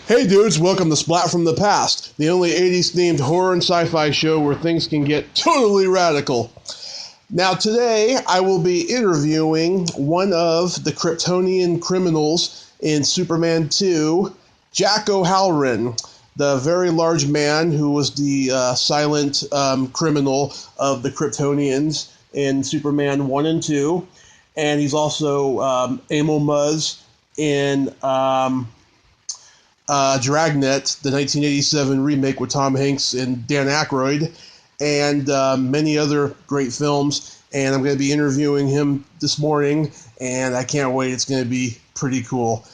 Hey dudes, welcome to Splat from the Past, the only 80s themed horror and sci-fi show where things can get totally radical. Now today I will be interviewing one of the Kryptonian criminals in Superman 2, Jack O Halloran, the very large man who was the silent criminal of the Kryptonians in Superman 1 and 2, and he's also Emil Muzz in Dragnet, the 1987 remake with Tom Hanks and Dan Aykroyd, and many other great films. And I'm going to be interviewing him this morning, and I can't wait. It's going to be pretty cool.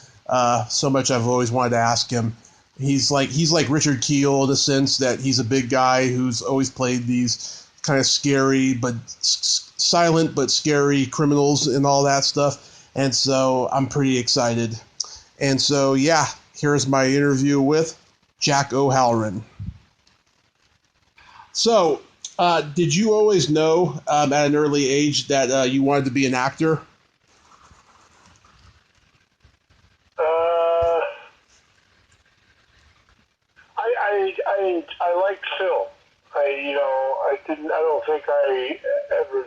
So much I've always wanted to ask him. He's like Richard Kiel in the sense that he's a big guy who's always played these kind of scary but silent but scary criminals and all that stuff. And so I'm pretty excited. And so, yeah. Here's my interview with Jack O Halloran. So, did you always know at an early age that you wanted to be an actor? I liked film. I don't think I ever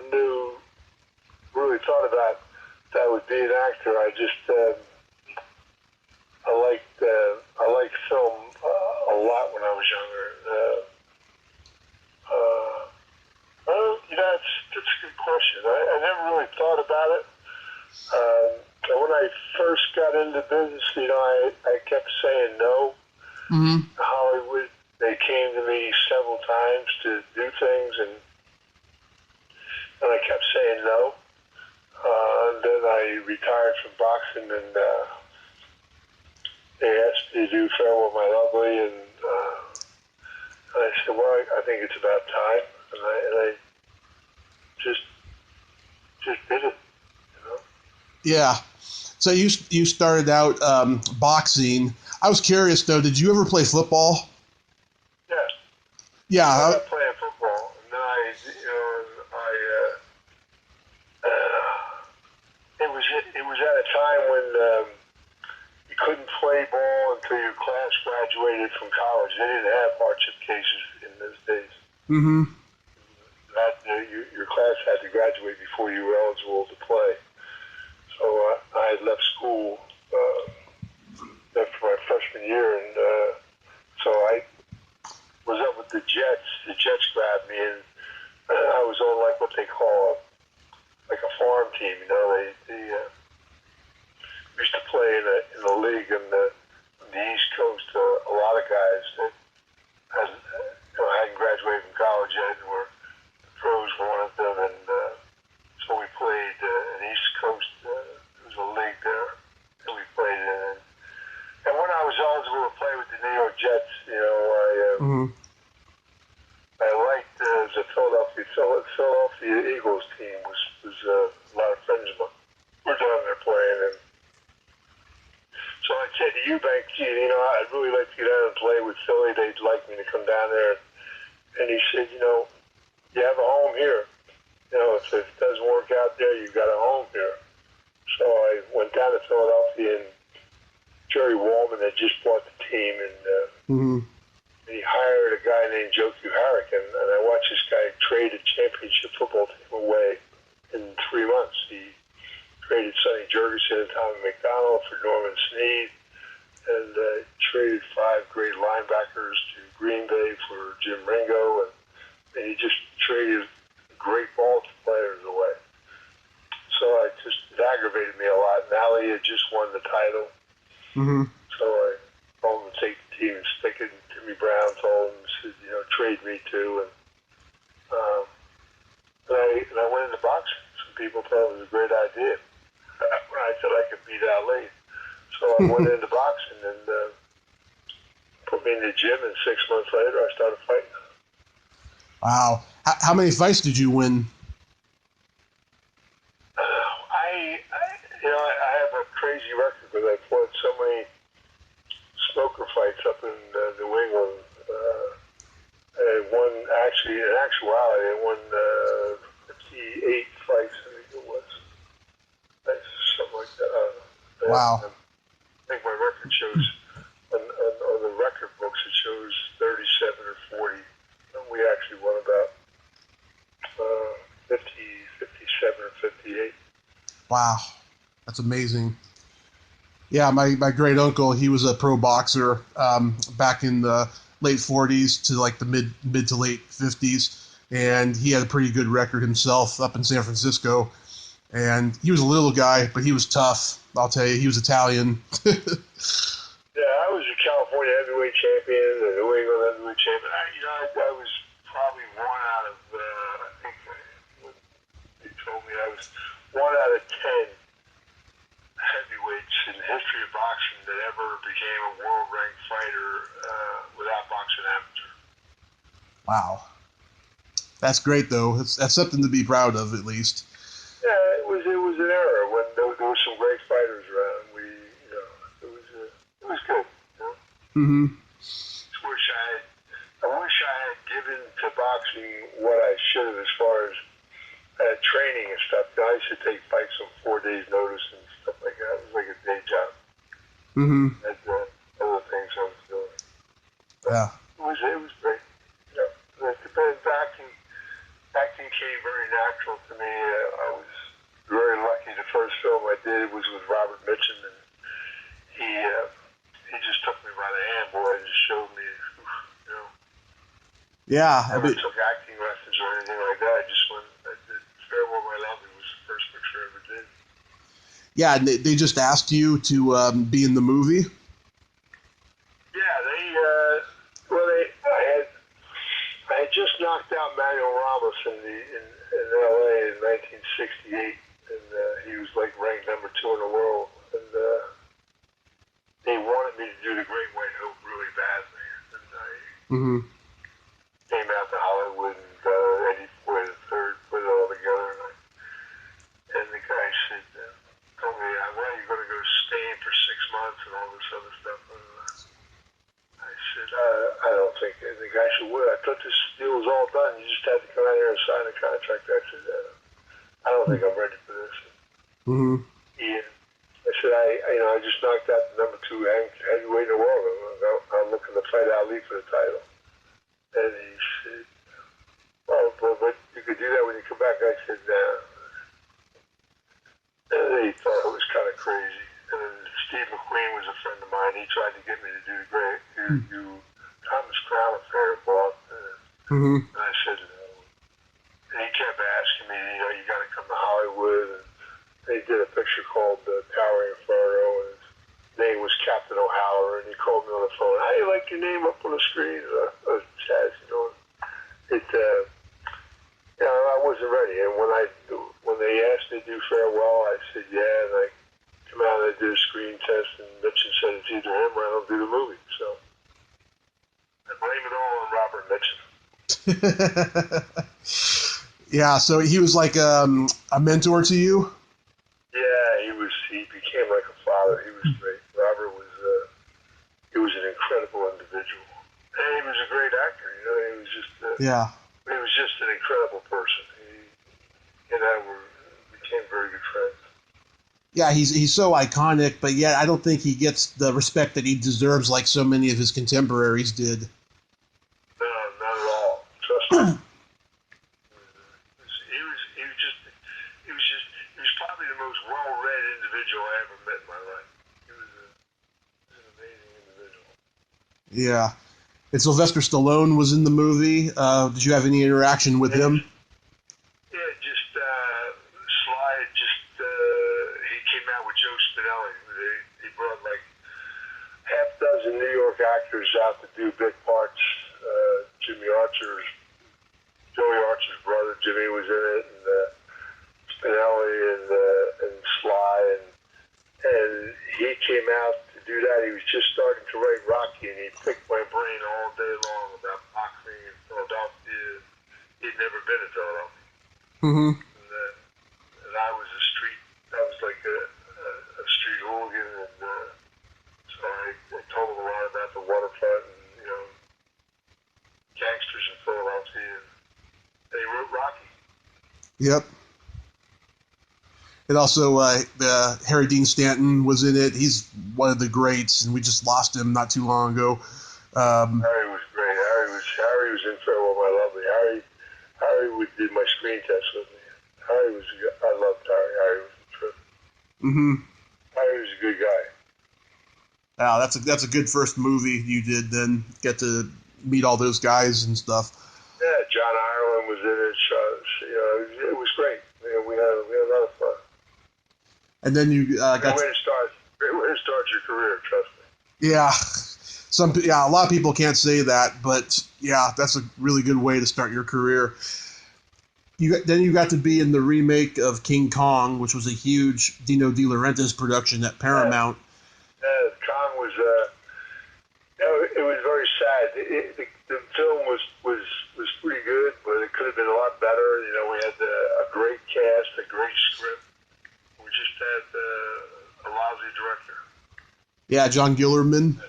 really thought about that I would be an actor. I liked film a lot when I was younger. That's a good question. I never really thought about it. When I first got into business, I kept saying no. Mm-hmm. Hollywood, they came to me several times to do things, and I kept saying no. And then I retired from boxing, and they asked me to do Farewell My Lovely, and I said, well, I think it's about time, and I just did it, Yeah. So you started out boxing. I was curious though. Did you ever play football? Yeah. Yeah. I was playing football, and then it was at a time when you couldn't play ball until your class graduated from college. They didn't have hardship cases in those days. Mm-hmm. Your class had to graduate before you were eligible to play. So I had left school after my freshman year, and so I was up with the Jets. The Jets grabbed me, and I was on like what they call a farm team. They used to play in a league on the East Coast. A lot of guys that hadn't graduated from college yet and were pros, wanted them, and so we played in the East Coast. There was a league there that we played in. And when I was eligible to play with the New York Jets, I liked the Philadelphia Eagles team. Was a lot of friends of mine. We're down there playing, and so I said to Eubank, I'd really like to get out and play with Philly. They'd like me to come down there. And he said, you have a home here. If it doesn't work out there, you've got a home here. So I went down to Philadelphia, and Jerry Wallman had just bought the team, and he hired a guy named Joe Kuharich, and I watched this guy trade a championship football team away in 3 months. He traded Sonny Jurgensen and Tommy McDonald for Norman Snead, and traded 5 great linebackers to Green Bay for Jim Ringo, and he just traded great ball players away. So it aggravated me a lot. Now he had just won the title. Mm-hmm. So I told him to take the team and stick it. And Jimmy Brown told him, said, trade me too. And I went into boxing. Some people thought it was a great idea. When I said I could beat Ali. So I went into boxing, and put me in the gym, and 6 months later I started fighting. Wow. How many fights did you win? I have a crazy record because I fought so many smoker fights up in New England. I won, in actuality, I won 58 fights, I think it was. Something like that. Wow. I think my record shows Wow, that's amazing. Yeah, my great uncle, he was a pro boxer back in the late 40s to like the mid to late 50s, and he had a pretty good record himself up in San Francisco. And he was a little guy, but he was tough. I'll tell you, he was Italian. Yeah, I was a California heavyweight champion, a New England heavyweight champion. I was probably one out of, I think they told me I was one out of 10 heavyweights in the history of boxing that ever became a world-ranked fighter without boxing amateur. Wow, that's great though. That's something to be proud of, at least. Yeah, it was an era when there were some great fighters around. It was good. Mm-hmm. I wish I had given to boxing what I should have as far as training and stuff. I used to take fights on 4 days' notice and stuff like that. It was like a day job. Mm-hmm. And other things I was doing. But Yeah. it was great. Acting came very natural to me. I was very lucky. The first film I did was with Robert Mitchum, and he just took me by the hand, boy, and just showed me, Yeah. I never took acting lessons or anything like that. I just went, I did Farewell My Lovely was the first picture I ever did. Yeah, and they just asked you to be in the movie? Yeah, I had just knocked out Manuel Ramos in L.A. in 1968, and he was like ranked number 2 in the world, and they wanted me to do The Great White Hope really badly, and I came out to Hollywood and Eddie Floyd III put it all together, and the guy said, told me, well, you're going to go staying for 6 months and all this other stuff. I said, I don't think. And the guy said, well, I thought this deal was all done. You just had to come out here and sign a contract. I said, I don't think I'm ready for this. Mm-hmm. Yeah. I said, I just knocked out the number 2 heavyweight in the world. I'm looking to fight Ali for the title. And he said, well, but you could do that when you come back. I said, nah. And they thought it was kind of crazy. And then Steve McQueen was a friend of mine. He tried to get me to do Thomas Crown Affair, Bob. And I said no. And he kept asking me, you got to come to Hollywood. And they did a picture called Towering Inferno, and his name was Captain O Halloran. And he called me on the phone. How do you like your name up on the screen? Chaz, I wasn't ready. And when they asked me to do Farewell, I said yeah, and I come out and I did a screen test, and Mitchum said it's either him or I don't do the movie. So I blame it all on Robert Mitchum. Yeah, so he was like a mentor to you? Yeah, he became like a father. He was great. Robert he was an incredible individual. And he was a great actor, he was just he was just an incredible person. He and I became very good friends. Yeah, he's so iconic, but yet I don't think he gets the respect that he deserves like so many of his contemporaries did. No, not at all. Trust me. He was probably the most well-read individual I ever met in my life. He was an amazing individual. Yeah. And Sylvester Stallone was in the movie. Did you have any interaction with him? Yeah, just Sly. He came out with Joe Spinelli. They brought like half dozen New York actors out to do big parts. Joey Archer's brother Jimmy was in it, and Spinelli and Sly, and he came out to do that. He was just starting to write Rocky, and he picked my brain all day long about boxing in Philadelphia. He'd never been to Philadelphia. And I was like a street hooligan, and so I told him a lot about the waterfront and gangsters in Philadelphia, and he wrote Rocky. Yep. And also, Harry Dean Stanton was in it. He's one of the greats, and we just lost him not too long ago. Harry was great. Harry was in Farewell My Lovely. Harry did my screen test with me. I loved Harry. Harry was a trip. Mm-hmm. He was a good guy. Wow, that's a good first movie you did. Then get to meet all those guys and stuff. Yeah, John Ireland was in it. It was great. We had a lot of fun. And then you got Great way to start your career. Trust me. Yeah, a lot of people can't say that, but yeah, that's a really good way to start your career. Then you got to be in the remake of King Kong, which was a huge Dino De Laurentiis production at Paramount. Kong was. It was very sad. The film was pretty good, but it could have been a lot better. We had a great cast, a great script. We just had a lousy director. Yeah, John Gillerman. He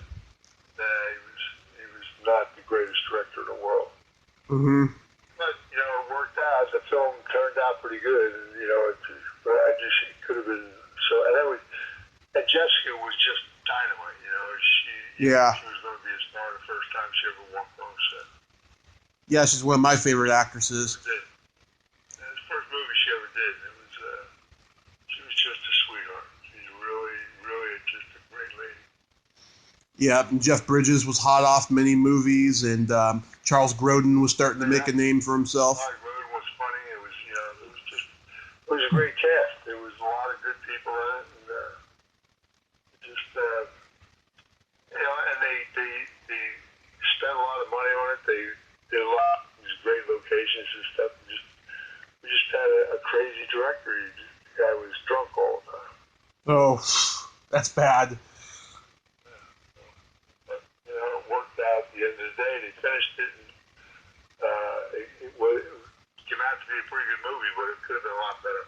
was not the greatest director in the world. Mm-hmm. But it worked out. The film turned out pretty good. It could have been so. And Jessica was just dynamite. She was going to be a star the first time she ever walked on set. Yeah, she's one of my favorite actresses. And it's the first movie she ever did. She was just a sweetheart. She's really, really just a great lady. Yeah, and Jeff Bridges was hot off many movies, and Charles Grodin was starting to make a name for himself. Charles Grodin was funny. It was a great cast. There was a lot of good people in it, and they spent a lot of money on it. They did a lot of these great locations and stuff. We just had a crazy director. The guy was drunk all the time. Oh, that's bad. But, it worked out at the end of the day. They finished it, and it came out to be a pretty good movie, but it could have been a lot better.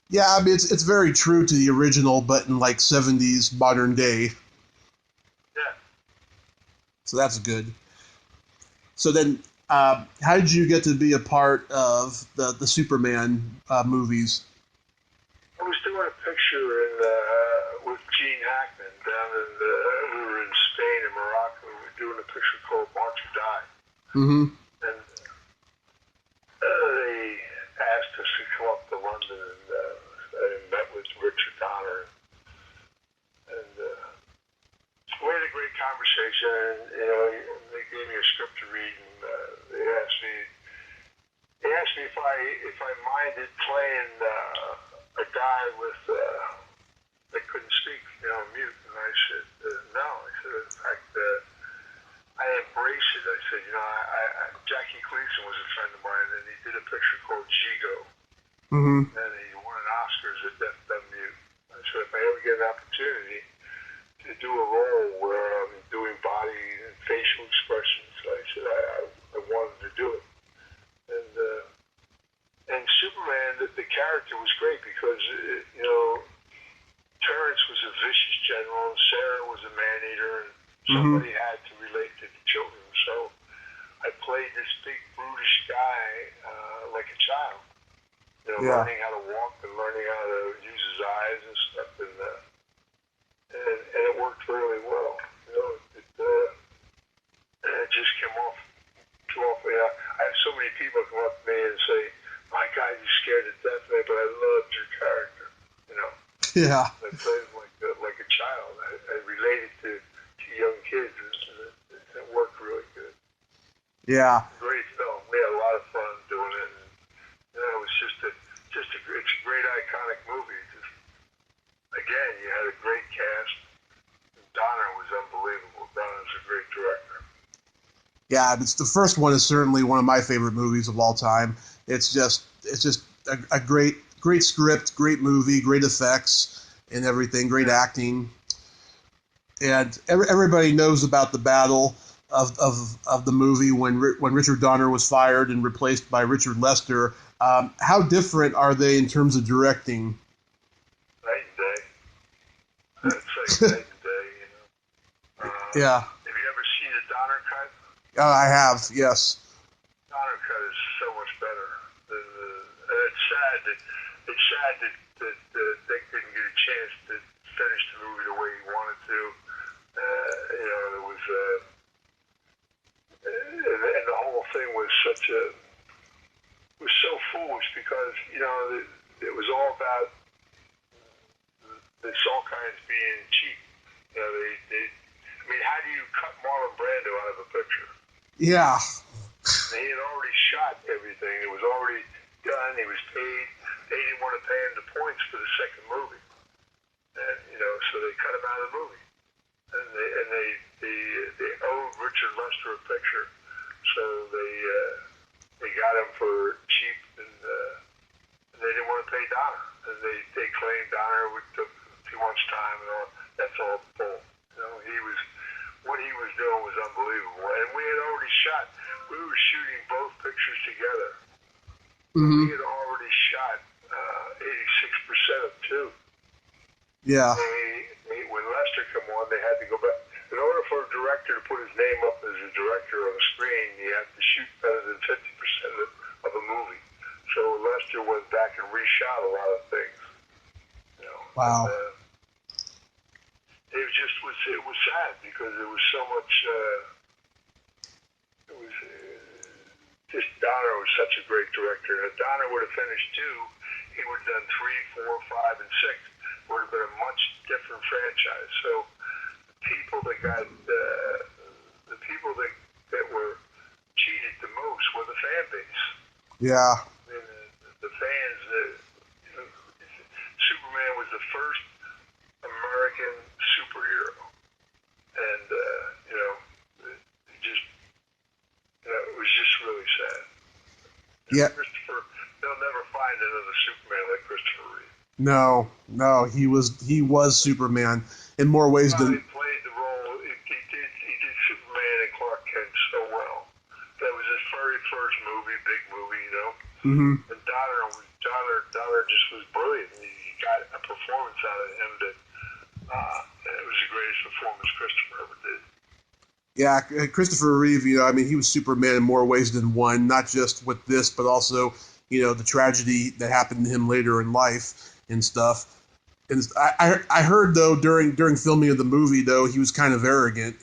Yeah, I mean, it's very true to the original, but in like 70s modern day. Yeah. So that's good. So then, how did you get to be a part of the Superman movies? I was doing a picture with Gene Hackman down we were in Spain and Morocco. We were doing a picture called March or Die. Mm-hmm. And they asked us to come up to London and met with Richard Donner. And we had a great conversation. They gave me a script to read, and they asked me if I minded playing a guy that couldn't speak, mute. And I said no. I said, in fact, I embrace it. I said, Jackie Gleason was a friend of mine, and he did a picture called Gigo. Mm-hmm. And he won an Oscar as a deaf dumb mute. I said, if I ever get an opportunity to do a role where I'm doing body and facial expressions, I said I wanted to do it. And Superman, the character was great because Terrence was a vicious general, and Sarah was a man-eater, and somebody had to relate to the children. So I played this big brutish guy like a child, learning how to walk and learning how to use his eyes and stuff, and it worked really well. It just came off too often. I had so many people come up to me and say, "My God, you scared to death of me, but I loved your character." Yeah. I played him like a child. I related to young kids, and it worked really good. Yeah. Great film. We had a lot of fun doing it. And, it was it's a great iconic movie. Again, you had a great cast. Donner was unbelievable. Donner's a great director. Yeah, the first one is certainly one of my favorite movies of all time. It's just a great script, great movie, great effects and everything, great acting. And everybody knows about the battle of the movie when Richard Donner was fired and replaced by Richard Lester. How different are they in terms of directing? Night and day. It's like night and day, Yeah. Have you ever seen a Donner cut? I have, yes. Donner cut is so much better. And it's sad that Dick didn't get a chance to finish the movie the way he wanted to. There was and the whole thing was so foolish because it was all about the Salkinds being cheap. You know, I mean, how do you cut Marlon Brando out of a picture? Yeah. And he had already shot everything. It was already done. He was paid. They didn't want to pay him the points for the second movie. And, you know, so they cut him out of the movie. And they owed Richard Lester a picture. So they got him for cheap, and they didn't want to pay Donner. And they claimed Donner took too much time and all. That's all bull. You know, what he was doing was unbelievable. And we had already shot. We were shooting both pictures together. Mm-hmm. We had already shot 86% of two. Yeah. When Lester came on, they had to go back. In order for a director to put his name up as a director on the screen, you have to shoot better than 50% of a movie. So Lester went back and reshot a lot of things. You know, wow. And, it was sad because there was so much. It was just Donner was such a great director. If Donner would have finished 2, he would have done 3, 4, 5, and 6. Would have been a much different franchise. So the people that got the people that were cheated the most were the fan base. Yeah. And the fans. Superman was the first American superhero, and you know, it was just really sad. Yeah. Christopher, they'll never find another Superman like Christopher Reeve. No, he was Superman in more ways than. He played the role. He did Superman and Clark Kent so well. That was his very first movie, big movie, you know. Mm-hmm. And Donner just was brilliant. He got a performance out of him that it was the greatest performance Christopher ever did. Yeah, Christopher Reeve, you know, I mean, he was Superman in more ways than one, not just with this, but also, you know, the tragedy that happened to him later in life and stuff. And I heard, though, during filming of the movie, though, he was kind of arrogant.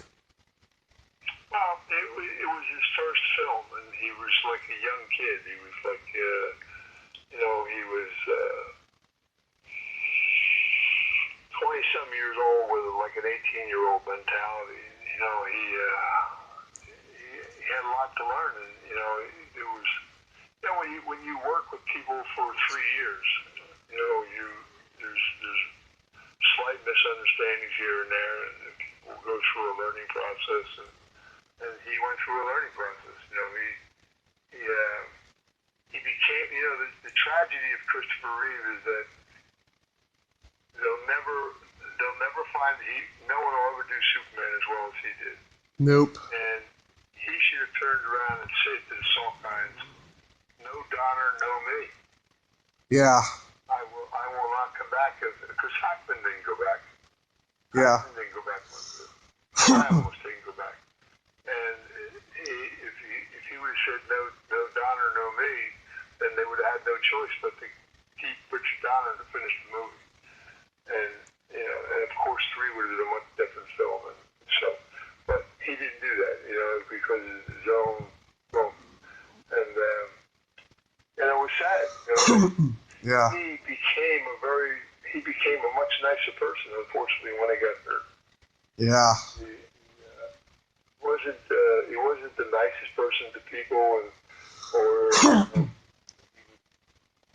Well, it was his first film, and he was like a young kid. He was like, you know, he was 20-some years old with like an 18-year-old mentality. You know, he had a lot to learn, and you know, it was, you know, when you work with people for 3 years, you know, there's slight misunderstandings here and there, and people go through a learning process, and he went through a learning process. You know, he became, you know, the tragedy of Christopher Reeve is that they'll never find no one will ever do Superman as well as he did. Nope. And he should have turned around and said to the Salkinds, "No Donner, no me." Yeah. I will not come back because Hackman didn't go back. Yeah. Hackman didn't go back. I almost didn't go back. And if he would have said no Donner, no me, then they would have had no choice but to keep Richard Donner to finish the movie. And you know, and of course 3 would have been a much different film. And so, but he didn't do that, you know, because of his own film. And it was sad. You know, yeah. He became a much nicer person, unfortunately, when he got hurt. Yeah. He wasn't the nicest person to people, or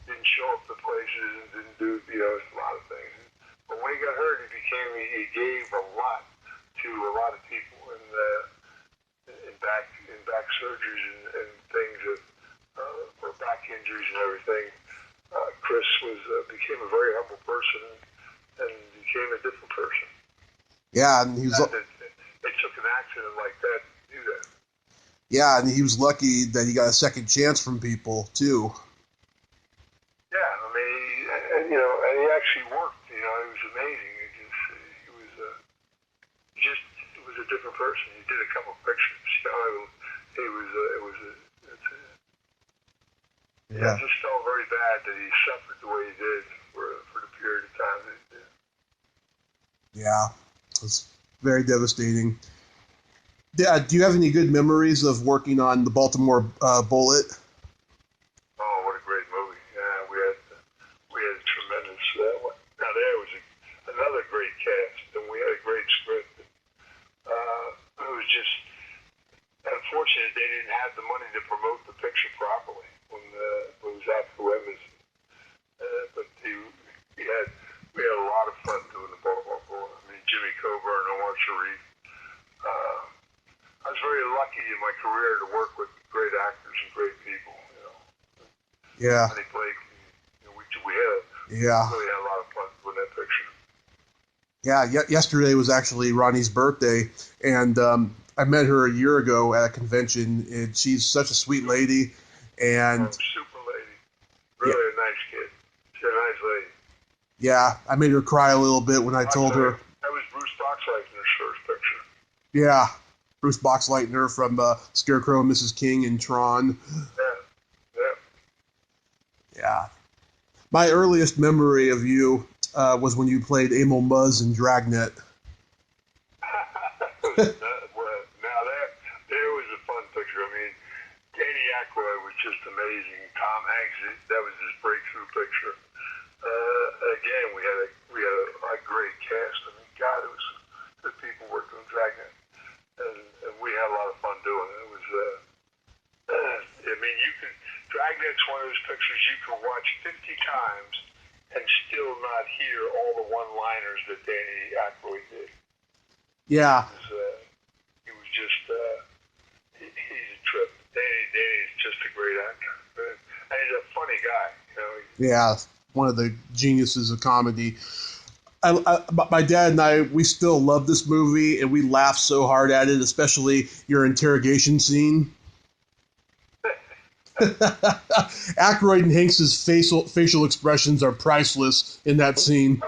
didn't show up to places and didn't do, you know, a lot of things. But when he got hurt, he gave a lot to a lot of people, in back surgeries and things for back injuries and everything. Chris became a very humble person and became a different person. Yeah, and he was. It took an accident like that to do that. Yeah, and he was lucky that he got a second chance from people too. Yeah, I mean, and he actually worked. You know, it was amazing. He was a different person. He did a couple pictures. You know, Yeah. I just felt very bad that he suffered the way he did for the period of time that he did. Yeah, it was very devastating. Yeah, do you have any good memories of working on the Baltimore Bullet? Oh, what a great movie! Yeah, we had a tremendous. Now there was had the money to promote the picture properly when it was after Women's. But we had a lot of fun doing the Boardwalk Emporium. I mean, Jimmy Coburn, Omar Sharif. I was very lucky in my career to work with great actors and great people. Yeah. Honey Blake. We had really had a lot of fun with that picture. Yeah, yesterday was actually Ronnie's birthday, and I met her a year ago at a convention, and she's such a sweet lady. And super lady. Really a nice kid. She's a nice lady. Yeah, I made her cry a little bit when I told her. That was Bruce Boxleitner's first picture. Yeah, Bruce Boxleitner from Scarecrow and Mrs. King and Tron. Yeah. My earliest memory of you was when you played Emil Muzz in Dragnet. Now there was a fun picture. I mean, Danny Aykroyd was just amazing. Tom Hanks, that was his breakthrough picture. Again, we had a great cast. I mean, God, it was good people working on Dragnet, and we had a lot of fun doing it. It was, I mean, Dragnet's one of those pictures you can watch 50 times and still not hear all the one-liners that Danny Aykroyd did. Yeah. He was just, he's a trip. Danny's just a great actor. And he's a funny guy, Yeah, one of the geniuses of comedy. My dad and I, we still love this movie, and we laugh so hard at it, especially your interrogation scene. Aykroyd and Hanks's facial expressions are priceless in that scene. It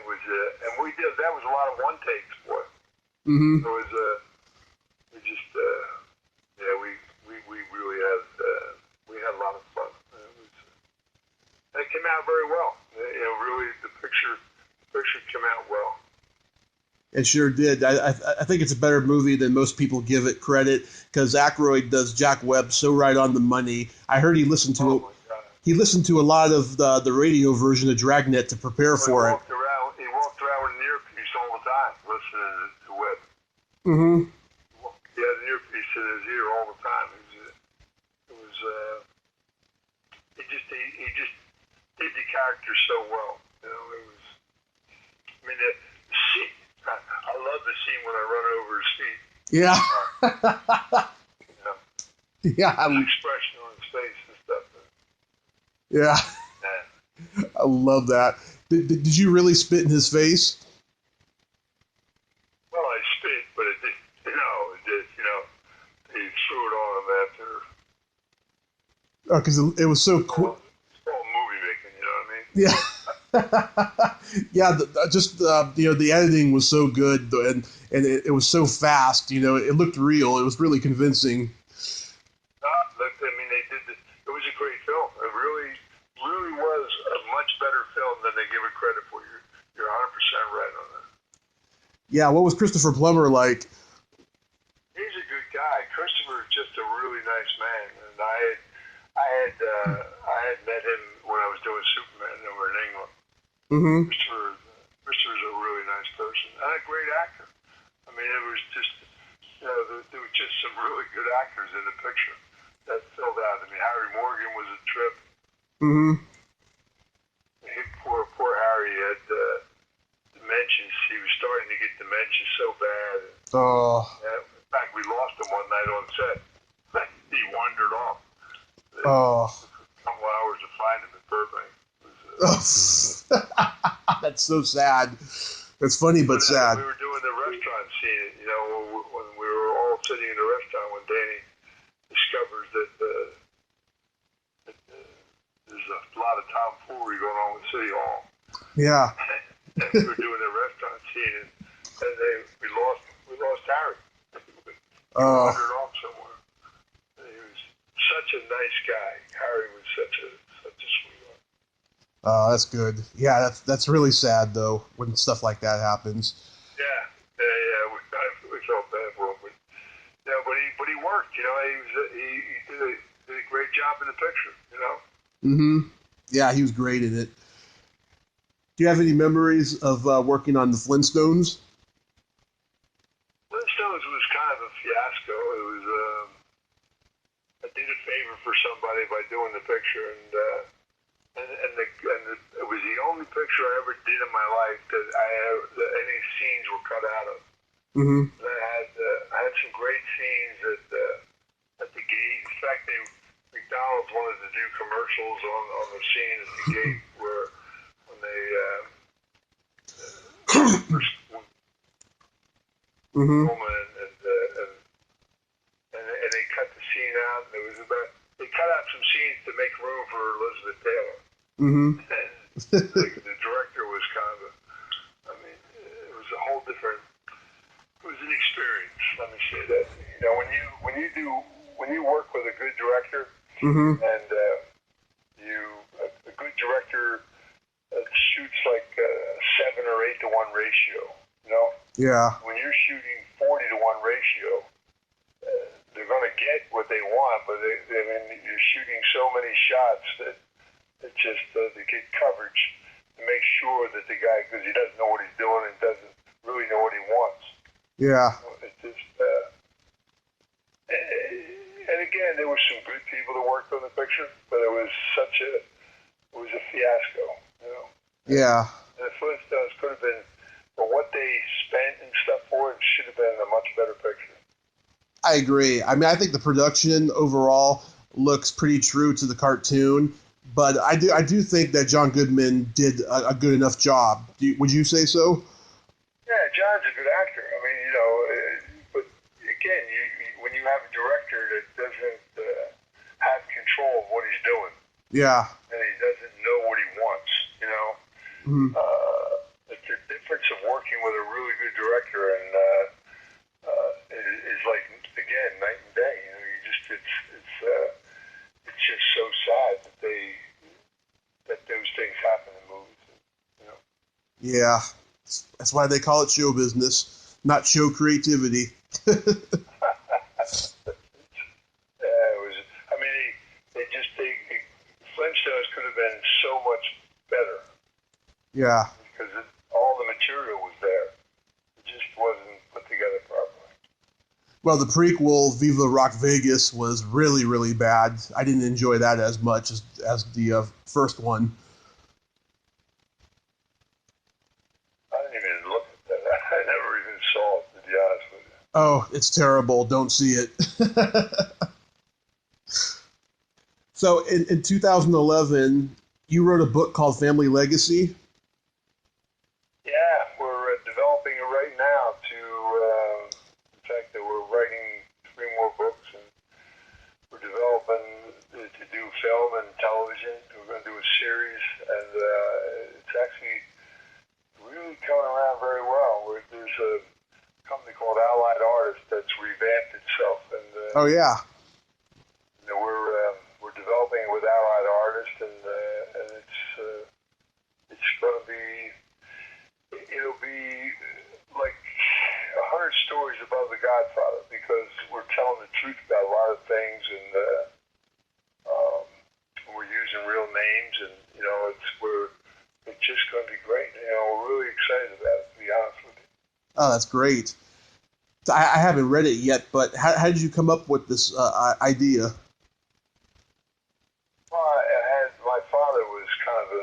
was, and that was a lot of one takes, boy. Mm-hmm. It was, we really had a lot of fun. It came out very well. Really, the picture came out well. It sure did. I think it's a better movie than most people give it credit, because Aykroyd does Jack Webb so right on the money. I heard he listened to a lot of the radio version of Dragnet to prepare for it. He walked around with an earpiece all the time listening to Webb. Mm-hmm. He had an earpiece in his ear all the time. He just did the character so well. I mean, the scene. I love the scene when I run over his feet. Yeah. Yeah. His expression on his face and stuff. Yeah. I love that. Did you really spit in his face? Well, I spit, but it did. He threw it on him after. Oh, because it was so quick. It's all movie making, you know what I mean? Yeah. Yeah, the editing was so good, and it was so fast. It looked real. It was really convincing. I mean, they did. It was a great film. It really was a much better film than they give it credit for. You're 100% right on that. Yeah, what was Christopher Plummer like? He's a good guy. Christopher is just a really nice man, and I had met him when I was doing Superman over in England. Mm-hmm. Christopher's a really nice person and a great actor. I mean, it was just, there were just some really good actors in the picture that filled out. I mean, Harry Morgan was a trip. Mm-hmm. Poor Harry had dementia. He was starting to get dementia so bad. Oh. In fact, we lost him one night on set. He wandered off. Oh. It took a couple hours to find him in Burbank. That's so sad. It's funny but sad. We were doing the restaurant scene, when we were all sitting in the restaurant when Danny discovers that there's a lot of tomfoolery going on with City Hall. Yeah. And we were doing the restaurant scene, and we lost Harry. He wandered off somewhere. And he was such a nice guy. Harry was such a sweetheart. Oh, that's good. Yeah, that's really sad though when stuff like that happens. Yeah. We felt bad for him, but he worked. He did a great job in the picture. Mm-hmm. Yeah, he was great in it. Do you have any memories of working on the Flintstones? Flintstones was kind of a fiasco. It was I did a favor for somebody by doing the picture, and it was the only picture I ever did in my life that any scenes were cut out of. Mm-hmm. And I had some great scenes at the gate. In fact, McDonald's wanted to do commercials on the scene at the gate where when they mm-hmm. woman and they cut the scene out. And they cut out some scenes to make room for Elizabeth Taylor. Mm-hmm. And the director was kind of it was a whole different. It was an experience. Let me say that. You know, when you work with a good director, mm-hmm. and a good director shoots like a 7 or 8 to 1 ratio. You know. Yeah. When you're shooting 40 to 1 ratio, they're going to get what they want, but you're shooting so many shots that it just they get coverage to make sure that the guy, because he doesn't know what he's doing and doesn't really know what he wants. Yeah. It just and again, there were some good people that worked on the picture, but it was a fiasco, you know. Yeah. And the Flintstones could have been, for what they spent and stuff for it, should have been a much better picture. I agree. I mean, I think the production overall looks pretty true to the cartoon, but I do think that John Goodman did a good enough job. Would you say so? Yeah, John's a good actor. I mean, you know, but again, when you have a director that doesn't have control of what he's doing, yeah, and he doesn't know what he wants, you know, mm-hmm. it's the difference of working with a really good director and is like, again, night and day. You know, it's just so sad that those things happen in movies. You know. Yeah, that's why they call it show business, not show creativity. Yeah, it was. I mean, Flintstones could have been so much better. Yeah. Because all the material was there. It just wasn't put together properly. Well, the prequel, Viva Rock Vegas, was really, really bad. I didn't enjoy that as much as the first one. I didn't even look at that. I never even saw it, to be honest with you. Oh, it's terrible. Don't see it. So, in 2011, you wrote a book called Family Legacy. Yeah, we're developing it right now in fact, that we're writing 3 more books, and we're developing to do film and television. We're going to do a series, and it's actually really coming around very well. There's a company called Allied Artists that's revamped itself, and oh yeah, you know, we're developing it with Allied Artists, and it's going to be. It'll be like 100 stories above The Godfather, because we're telling the truth about a lot of things, and we're using real names, and you know, it's just going to be great. You know, we're really excited about it, to be honest with you. oh, that's great. I haven't read it yet, but how did you come up with this idea? Well, my father was kind of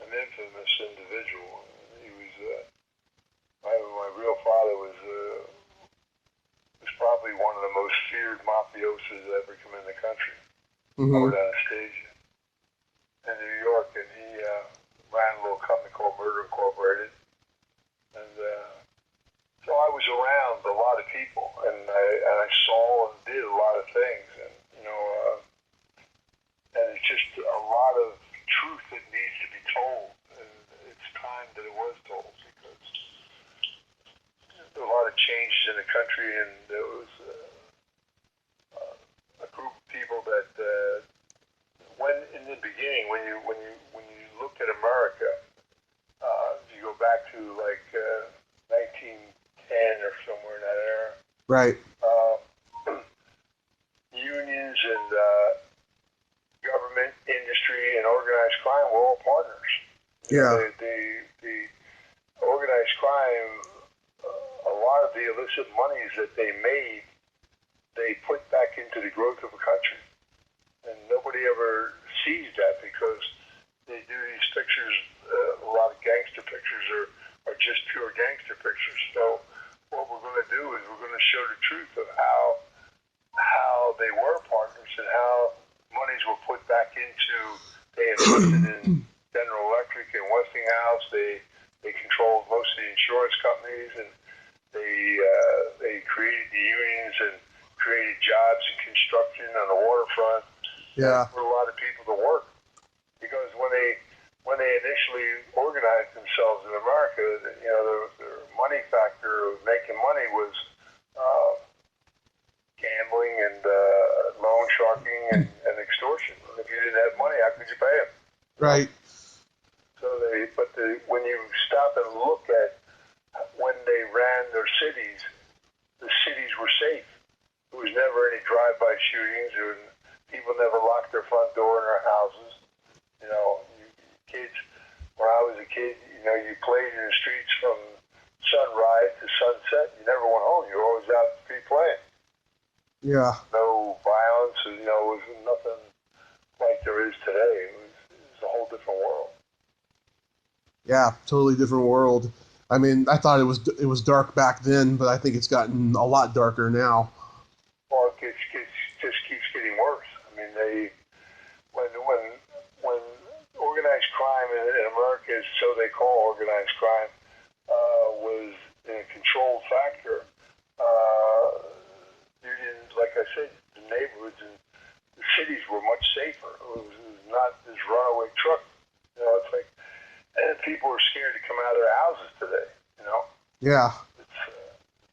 an infamous individual. He was my real father was probably one of the most feared mafiosos that ever come in the country. Mm-hmm. Over down Anastasia in New York, and he ran a little company called Murder Incorporated, and so I was around a lot of people, and I saw and did a lot of things, and you know, and it's just a lot of truth that needs to be told, and it's time that it was told, because there were a lot of changes in the country, and there was a group of people that when in the beginning, when you look at America, if you go back to like 1910 or somewhere in that era, Right. Unions and government, industry, and organized crime were all partners. Yeah. The organized crime, a lot of the illicit monies that they made, they put back into the growth of a country. And nobody ever sees that because they do these pictures, a lot of gangster pictures are just pure gangster pictures. So what we're going to do is we're going to show the truth of how they were partners and how monies were put back into, they invested in General Electric and Westinghouse. They controlled most of the insurance companies, and they created the unions and created jobs in construction on the waterfront. Yeah. For a lot of people to work, because when they initially organized themselves in America, their money factor of making money was gambling and loan sharking and extortion. If you didn't have money, how could you pay them? Right. So when you stop and look at when they ran their cities, the cities were safe. There was never any drive-by shootings, or people never locked their front door in their houses. Kids, when I was a kid, you played in the streets from sunrise to sunset. You never went home. You were always out in the street playing. Yeah. No violence, it was nothing like there is today. It was a whole different world. Yeah, totally different world. I mean, I thought it was dark back then, but I think it's gotten a lot darker now. Well, it just keeps getting worse. I mean, when organized crime in America, so they call organized crime, was a controlled factor, you didn't, like I said, the neighborhoods and the cities were much safer. It was not this runaway truck. It's like, and people are scared to come out of their houses today. Yeah. It's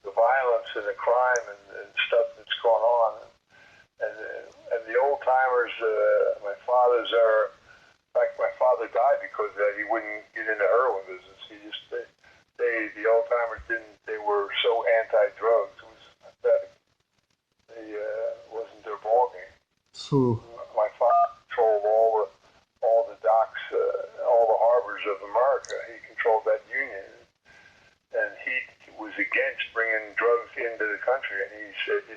the violence and the crime and stuff that's going on, and the old timers. My father's are. In fact, my father died because he wouldn't get into heroin business. The old timers didn't. They were so anti-drugs. It was pathetic. Wasn't their ballgame. My father controlled all the docks, all the harbors of America. He controlled that union, and he was against bringing drugs into the country. And he said,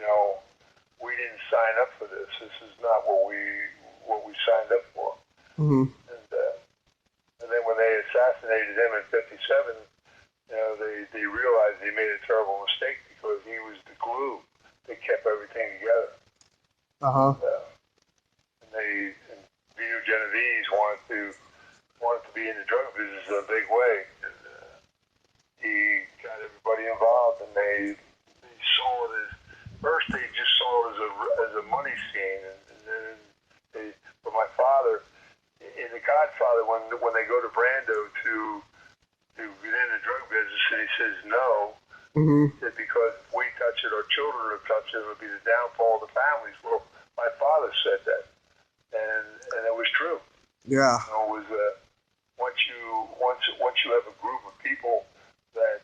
we didn't sign up for this. This is not what we signed up for. Mm-hmm. And then when they assassinated him in '57, they realized they made a terrible mistake because he was the glue that kept everything together. Uh-huh. And Vito Genovese wanted to be in the drug business in a big way. And, he got everybody involved, and they saw it as, first they just saw it as a money scene, and then but my father, in The Godfather, when they go to Brando to get in the drug business, and he says no, that because if we touch it, our children will touch it, it'll be the downfall of the families. Well, my father said that, and it was true. Yeah. It was once you have a group of people that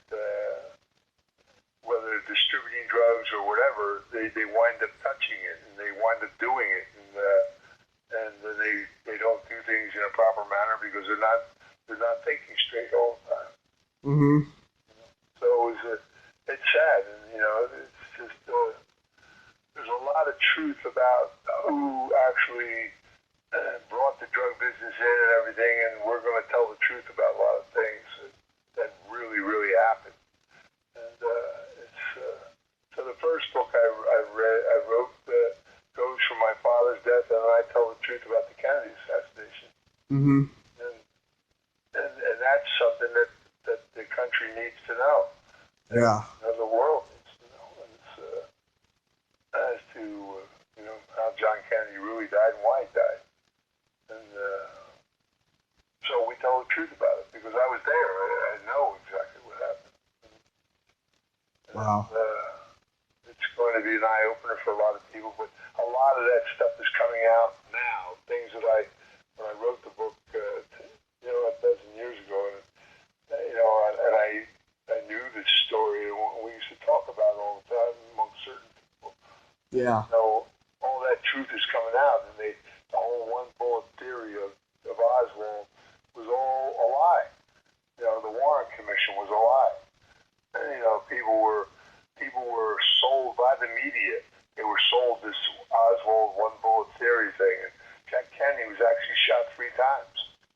whether they're distributing drugs or whatever, they wind up touching it, and they wind up doing it, and they don't do things in a proper manner because they're not thinking straight all the time. Mm-hmm. So it's sad, and it's just there's a lot of truth about who actually brought the drug business in and everything, and we're going to tell the truth about a lot of things that really, really happened. And so the first book I wrote goes from my father's death, and I tell the truth about the Kennedy assassination. Mm-hmm. And that's something that the country needs to know. Yeah. The world needs to know. And it's as to how John Kennedy really died and why he died. And so we tell the truth about it because I was there. I know exactly what happened. Wow. It's going to be an eye-opener for a lot of people, but a lot of that stuff is coming out now. Things that when I wrote the book, a dozen years ago, and I knew this story, and we used to talk about it all the time among certain people. Yeah. All that truth is coming out, and the whole one bullet theory of Oswald was all a lie. The Warren Commission was a lie. And, people were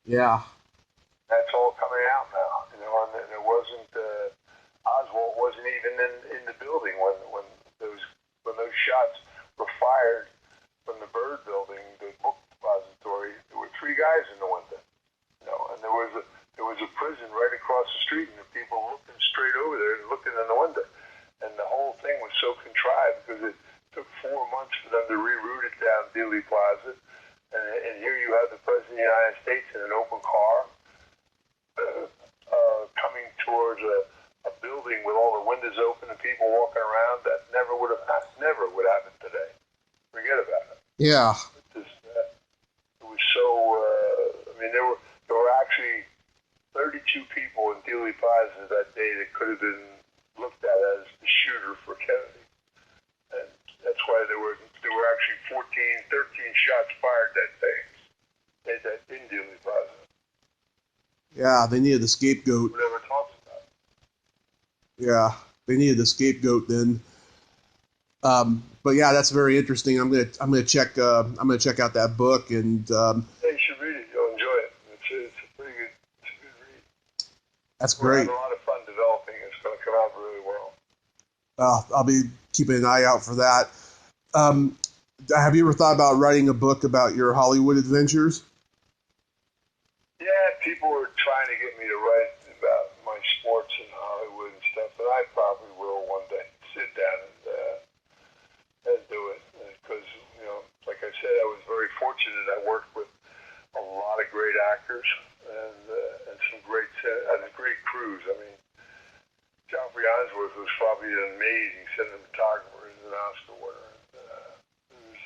Yeah. That's all coming out now, and it wasn't. Oswald wasn't even in the building when those shots were fired from the Bird Building, the book depository. There were three guys in the window, and there was a prison right across the street, and the people looking straight over there and looking in the window, and the whole thing was so contrived because it took 4 months for them to reroute it down Dealey Plaza, and here you have the President of the United States in an open car coming towards a building with all the windows open and people walking around. That never would happen today. Forget about it. Yeah. It was so. There were actually 32 people in Dealey Plaza that day that could have been looked at as the shooter for Kennedy, and that's why there were actually 13 shots fired that day. In Dealey Plaza. Yeah, they needed a scapegoat. We never talked about it. Yeah, they needed a scapegoat then. But yeah, that's very interesting. I'm gonna check out that book, and yeah, you should read it. You'll enjoy it. It's a pretty good. It's a good read. That's We're great. having a lot of fun developing. It's going to come out really well. I'll be keeping an eye out for that. Have you ever thought about writing a book about your Hollywood adventures? Yeah, people were trying to get me to write about my sports in Hollywood and stuff, and I probably will one day sit down and do it. Because, like I said, I was very fortunate. I worked with a lot of great actors and some great crews. I mean, Geoffrey Ainsworth was probably an amazing cinematographer and an Oscar winner. There's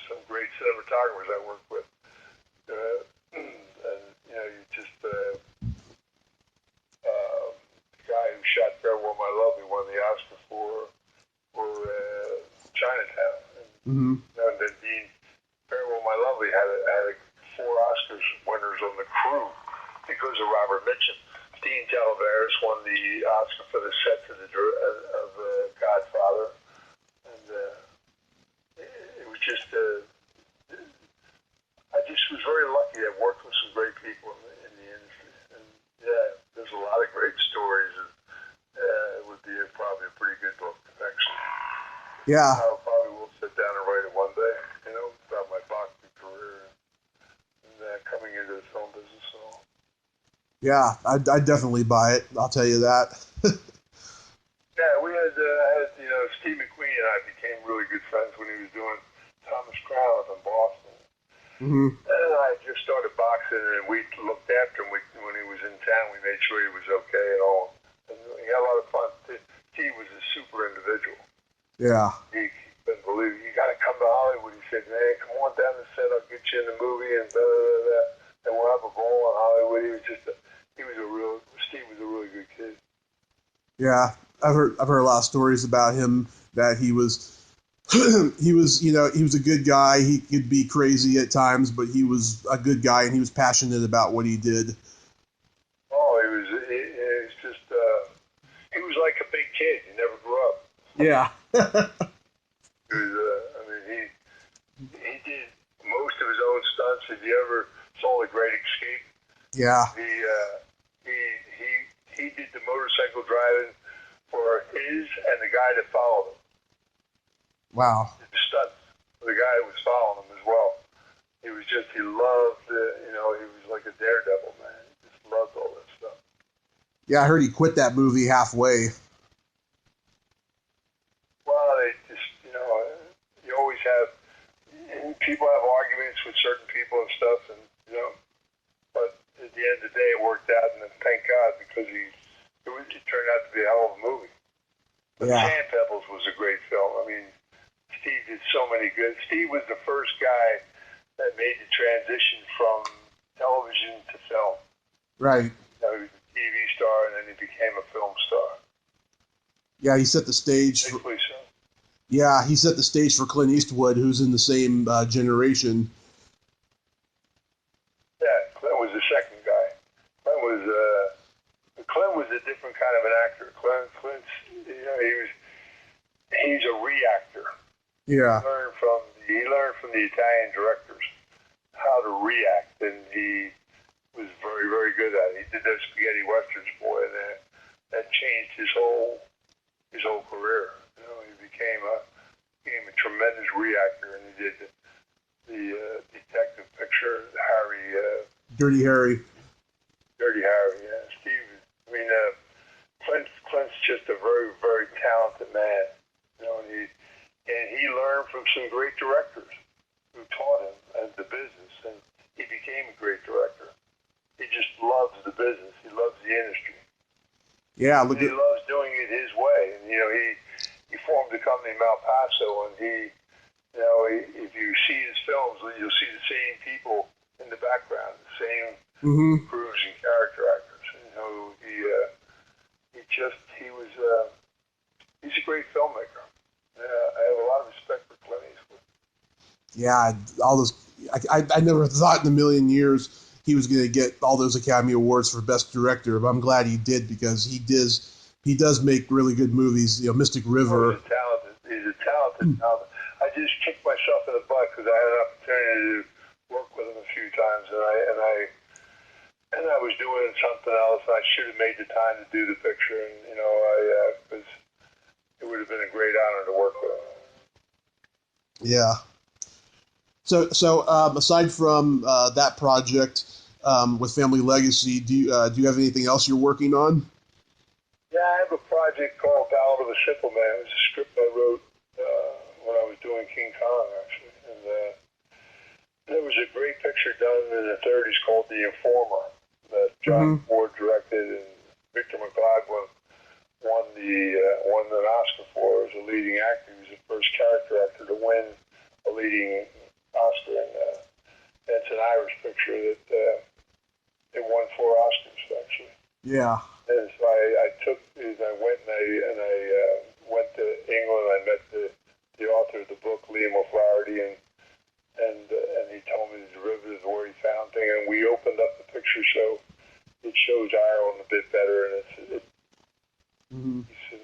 some great cinematographers I worked with. You just the guy who shot Farewell My Lovely won the Oscar for Chinatown. And then Dean Farewell My Lovely had 4 Oscars winners on the crew because of Robert Mitchum. Dean Talaveras won the Oscar for the set of Godfather, and it was just. I just was very lucky. I worked with some great people in the industry, and yeah, there's a lot of great stories, and it would be probably a pretty good book, actually. Yeah. I probably will sit down and write it one day, about my boxing career and coming into the film business. So. Yeah, I'd definitely buy it. I'll tell you that. Yeah, we had Steve McQueen and I became really good friends when he was doing Thomas Crown up in Boston. Mm-hmm. And I just started boxing, and we looked after him when he was in town. We made sure he was okay and all. And we had a lot of fun. Steve was a super individual. Yeah. He couldn't believe it. You got to come to Hollywood. He said, man, come on down the set. I'll get you in the movie and blah, blah, blah, blah. And we'll have a ball in Hollywood. Steve was a really good kid. Yeah, I've heard a lot of stories about him that he was he was a good guy. He could be crazy at times, but he was a good guy and he was passionate about what he did. Oh, he was just he was like a big kid. He never grew up. Yeah. He was, he did most of his own stunts. If you ever saw The Great Escape, yeah, he did the motorcycle driving for his and the guy that followed him. Wow. The stunts for the guy who was following him as well. He loved, he was like a daredevil, man. He just loved all that stuff. Yeah, I heard he quit that movie halfway. Well, they just, you always have, people have arguments with certain people and stuff, and, but at the end of the day, it worked out, and thank God, because it turned out to be a hell of a movie. But Yeah. Sand Pebbles was a great film. I mean, Steve did so many good. Steve was the first guy that made the transition from television to film. Right. He was a TV star, and then he became a film star. Yeah, he set the stage. Yeah, he set the stage for Clint Eastwood, who's in the same generation. Yeah, Clint was the second guy. Clint was a different kind of an actor. Clint's, he's a reactor. Yeah. He learned from the Italian directors how to react, and he was very, very good at it. He did those spaghetti westerns, boy, and that changed his whole career. You know, he became a tremendous reactor, and he did the detective picture, Dirty Harry. Dirty Harry. Yeah, Steve. I mean, Clint's just a very, very talented man. You know, and he learned from some great directors who taught him the business, and he became a great director. He just loves the business. He loves the industry. Yeah, he loves doing it his way. And, you know, he formed a company in El Paso, and if you see his films, you'll see the same people in the background, the same crews and character actors. You know, he's a great filmmaker. I have a lot of respect for Clint Eastwood. Yeah, all those. I never thought in a million years he was going to get all those Academy Awards for Best Director, but I'm glad he did, because he does make really good movies. You know, Mystic River. He's a talented. I just kicked myself in the butt because I had an opportunity to work with him a few times, and I was doing something else, and I should have made the time to do the picture, and you know, it would have been a great honor to work with him. Yeah. So aside from that project with Family Legacy, do you have anything else you're working on? Yeah, I have a project called Ballad of a Simple Man. It was a script I wrote when I was doing King Kong, actually. And there was a great picture done in the 30s called The Informer that John Ford directed, and Victor McLaglen won an Oscar for as a leading actor. He was the first character actor to win a leading Oscar, and it's an Irish picture that it won 4 Oscars, actually. Yeah. And so I went to England. I met the author of the book, Liam O'Flaherty, and he told me the derivatives where he found things, and we opened up the picture so it shows Ireland a bit better, and he said,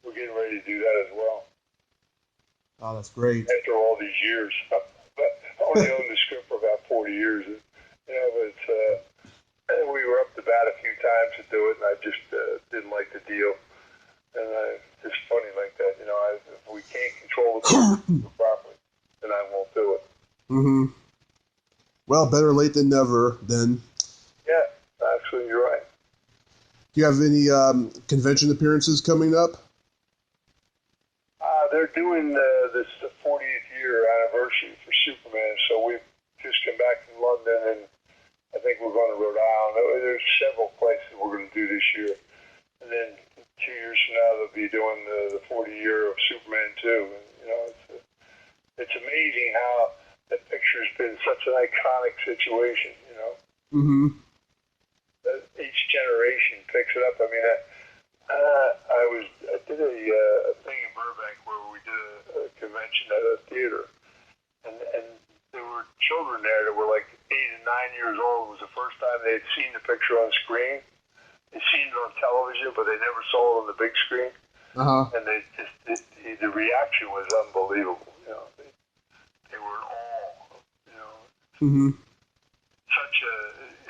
we're getting ready to do that as well. Oh, that's great. After all these years. But I only owned the script for about 40 years. And, you know, but we were up to bat a few times to do it, and I just didn't like the deal. And it's funny like that. You know, if we can't control the properly, then I won't do it. Mm-hmm. Well, better late than never, then. Yeah, actually, you're right. Do you have any convention appearances coming up? They're doing this 40th year anniversary for Superman, so we've just come back from London, and I think we're going to Rhode Island. There's several places we're going to do this year. And then 2 years from now, they'll be doing the 40 year of Superman 2. And, you know, it's amazing how that picture's been such an iconic situation, you know. Mm-hmm. Each generation picks it up. I mean, I did a thing in Burbank where we did a convention at a theater, and there were children there that were like 8 and 9 years old. It was the first time they had seen the picture on screen. They'd seen it on television, but they never saw it on the big screen. And the reaction was unbelievable. You know, they were in awe. You know,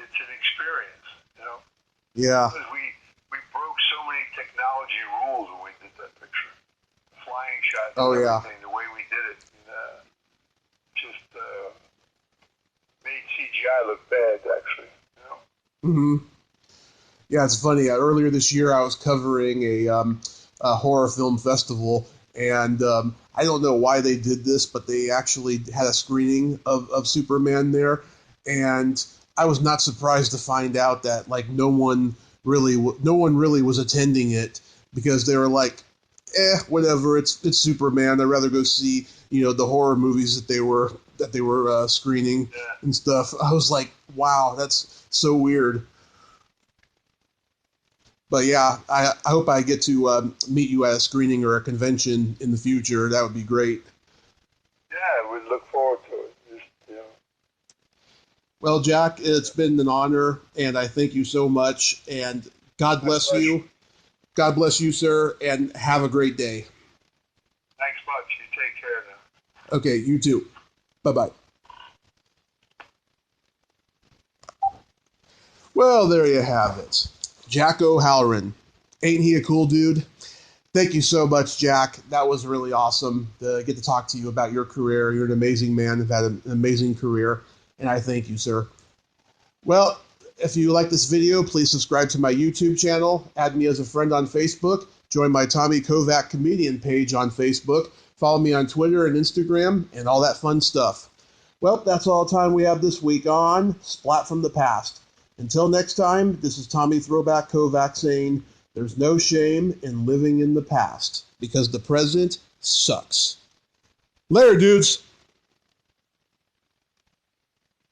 it's an experience. You know. Yeah. Because we broke so many technology rules when we did that picture. Flying shots and everything, the way we did it. And, just made CGI look bad, actually. You know? Yeah, it's funny. Earlier this year, I was covering a horror film festival, and I don't know why they did this, but they actually had a screening of Superman there, and I was not surprised to find out that like no one really was attending it, because they were like, whatever, it's Superman. I'd rather go see the horror movies that they were screening and stuff. I was like, wow, that's so weird. But yeah, I hope I get to meet you at a screening or a convention in the future. That would be great. Yeah, we look forward to it. Well, Jack, it's been an honor, and I thank you so much. And God bless you. God bless you, sir, and have a great day. Thanks much. You take care now. Okay, you too. Bye-bye. Well, there you have it. Jack O Halloran. Ain't he a cool dude? Thank you so much, Jack. That was really awesome to get to talk to you about your career. You're an amazing man. You've had an amazing career, and I thank you, sir. Well, if you like this video, please subscribe to my YouTube channel, add me as a friend on Facebook, join my Tommy Kovac comedian page on Facebook, follow me on Twitter and Instagram, and all that fun stuff. Well, that's all the time we have this week on Splat from the Past. Until next time, this is Tommy Throwback Kovac saying, there's no shame in living in the past, because the present sucks. Later, dudes!